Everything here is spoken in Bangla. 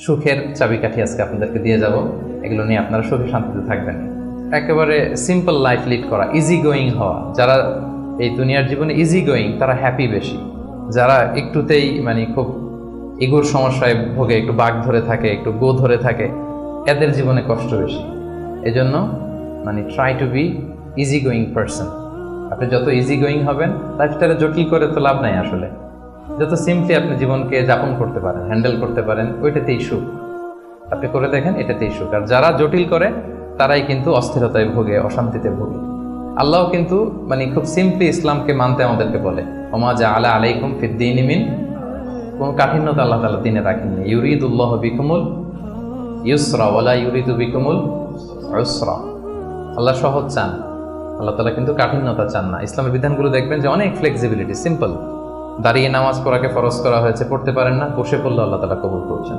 সুখের চাবিকাঠি আজকে আপনাদেরকে দিয়ে যাব, এগুলো নিয়ে আপনারা সুখে শান্তিতে থাকবেন। একেবারে সিম্পল লাইফ লিড করা, ইজি গোয়িং হওয়া। যারা এই দুনিয়ার জীবনে ইজি গোয়িং তারা হ্যাপি বেশি। যারা একটুতেই খুব ইগোর সমস্যায় ভোগে, একটু বাঘ ধরে থাকে, একটু গো ধরে থাকে, এদের জীবনে কষ্ট বেশি। এজন্য try to be easy going person. আপনি যত ইজি গোয়িং হবেন, লাইফস্টাইলে জটিল করে তো লাভ নাই আসলে। যত সিম্পলি আপনি জীবনকে যাপন করতে পারেন, হ্যান্ডেল করতে পারেন, ওইটাতেই সুখ। আপনি করে দেখেন, এটাতেই সুখ। আর যারা জটিল করে তারাই কিন্তু অস্থিরতায় ভোগে, অশান্তিতে ভোগে। আল্লাহ কিন্তু খুব সিম্পলি ইসলামকে মানতে আমাদেরকে বলে, ওমা জাআলা আলাইকুম ফিদ্দীনি মিন, কোনো কাঠিন্যতা আল্লাহ তাআলা দ্বীনে রাখেননি। ইউরিদুল্লাহু বিকুমুল ইউসরা ওয়ালা ইউরিদু বিকুমুল উসরা। আল্লাহ সহজ চান, আল্লাহ তাআলা কিন্তু কাঠিন্যতা চান না। ইসলামের বিধানগুলো দেখবেন যে অনেক ফ্লেক্সিবিলিটি, সিম্পল। দাঁড়িয়ে নামাজ পড়াকে ফরজ করা হয়েছে, পড়তে পারেন না, বসে পড়লে আল্লাহ তাআলা কবুল করছেন।